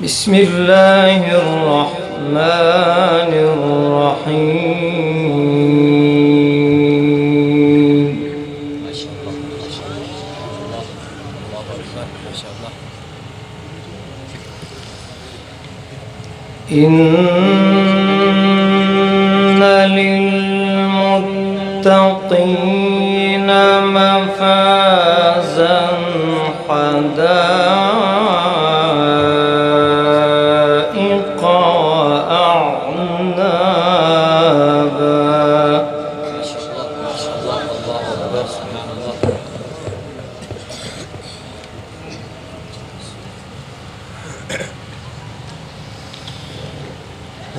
بسم الله الرحمن الرحيم. ما شاء الله ما شاء الله الله أكبر ما شاء الله. إن للمتقين مفازا حدائق وأعنابا. ما شاء الله ما شاء الله الله أكبر سبحان الله.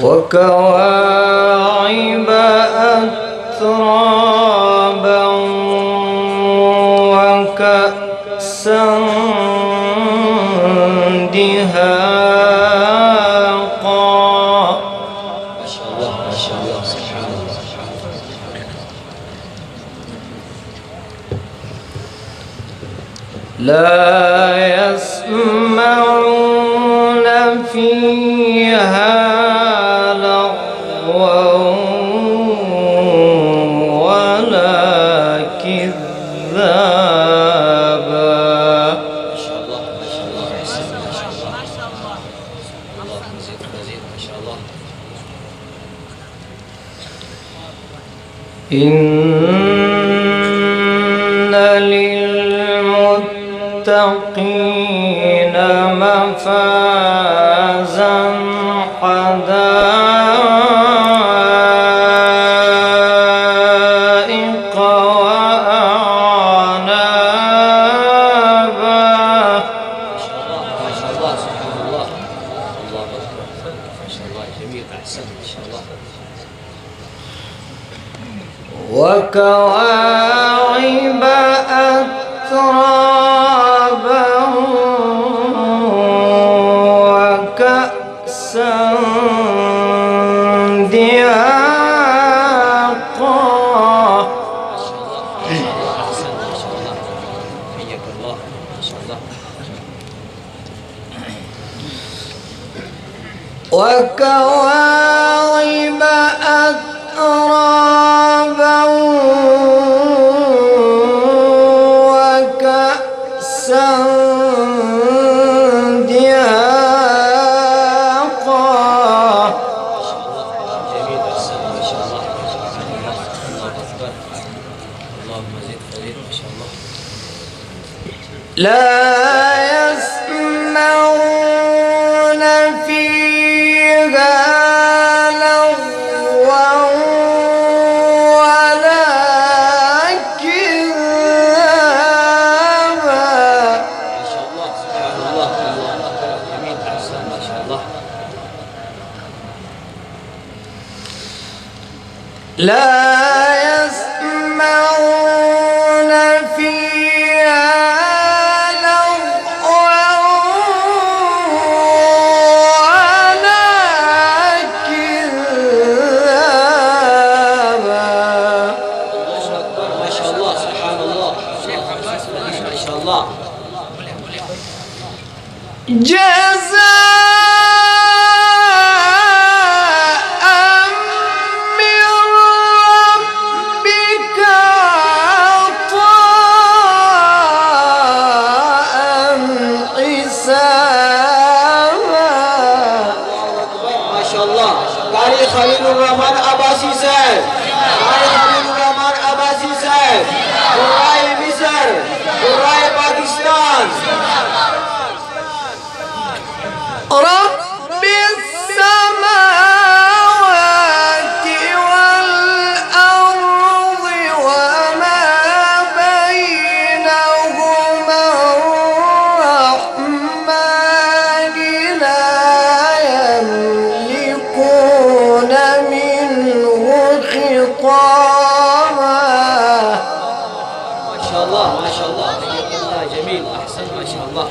وكواعب أترابا وكأسا دهاقا. ما شاء الله ما شاء الله سبحان الله سبحان الله. لا يسمعون فيها لغوا ولا كذابا. ما شاء الله ما شاء الله أحسن ما شاء الله. الله مزيد مزيد ما شاء الله. إن للمتقين مفازا حدائق وأعنابا. ما شاء الله ما شاء الله سبحان الله. الله أكبر ما شاء الله جميل أحسن ما شاء الله. وكواعب أترابا وكأسا دهاقا. ما شاء الله ما شاء الله أحسن ما شاء الله. حياك الله ما شاء الله. وكواعب أترابا وكأسا دهاقا. ما شاء الله جميل أحسن ما شاء الله. سبحان الله الله أكبر. اللهم زد فزد ما شاء الله. لا يسمعون فيها لغوا ولا كذابا. ما شاء الله سبحان الله الله أكبر جميل أحسن ما شاء الله. لا يسمعون فيها لغوا ولا كذابا. الله أكبر ما شاء الله سبحان الله. ما شاء الله. جزاء من ربك عطاء حسابا. ما شاء الله. قارئ خليل الرحمن عباسي صاحب. قارئ خليل الرحمن عباسي صاحب. قرائے مصر قرائے پاکستان. رب السماوات والأرض وما بينهما الرحمن لا يملكون منه خطابا. ما شاء الله ما شاء الله حياك الله جميل أحسن ما شاء الله.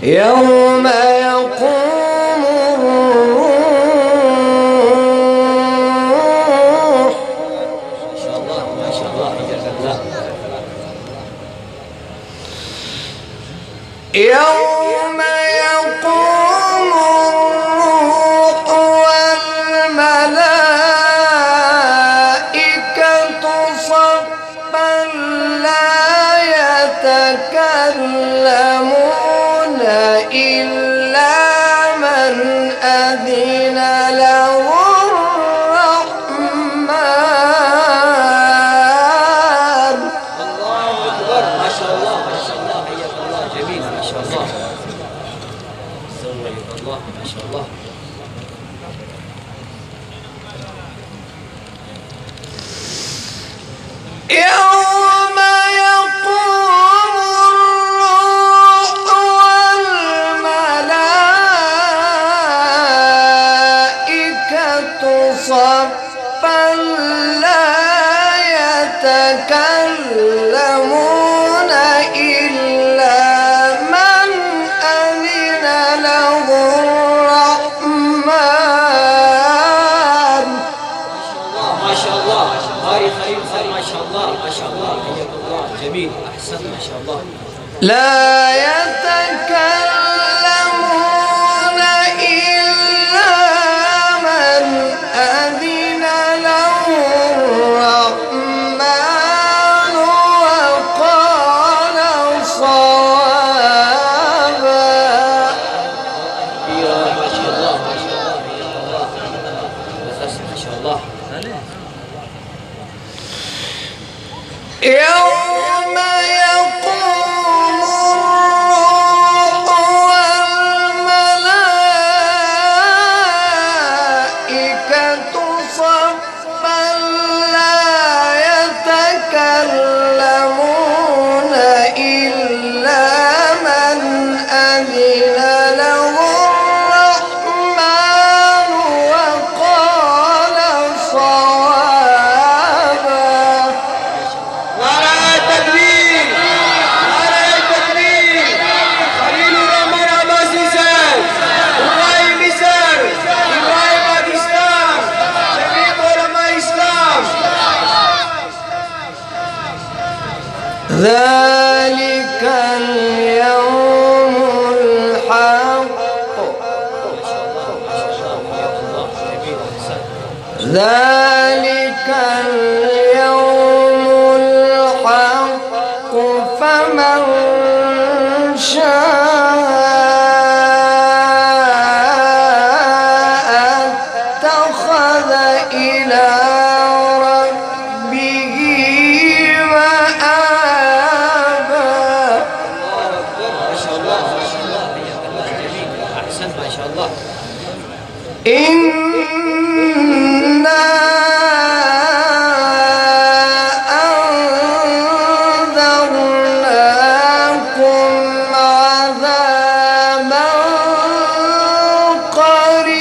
يوم يقوم الروح ما شاء الله ما شاء الله حياك الله. يوم يقوم الروح والملائكة صفا لا يتكلمون إلا من أذن له الرحمن. الله أكبر. ما شاء الله ما شاء الله، حياك الله، جميل ما شاء الله. سويك الله ما شاء الله. يوم يقوم الروح والملائكة صفا لا يتكلمون إلا من أذن له الرحمن. ما شاء الله قاري خليل خير ما شاء الله ما شاء الله، حياك الله، جميل أحسن ما شاء الله. لا يتكلمون إلا من أذن له الرحمن وقال صوابا. ما شاء الله ما شاء الله، حياك الله، بس ما شاء الله. يوم يقوم الروح والملائكة صفا لا يتكلمون إلا من أذن له الرحمن وقال صوابا. نعرہ تکبیر، نعرہ تکبیر. خلیل الرحمن عباسی صاحب، ابراہیم مصر، ابراہیم پاکستان، جميع علماء اسلام. ذلك اليوم الحق، ذلك اليوم الحق فمن شاء اتخذ إلى ربه مآبا. ما شاء الله ما شاء الله، حياك الله، جميل أحسن ما شاء الله. إنا أنذرناكم عذابا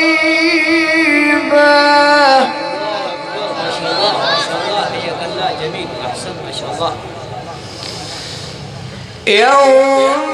قريبا. ما شاء الله ما شاء الله، حياك الله، جميل أحسن ما شاء الله. يوم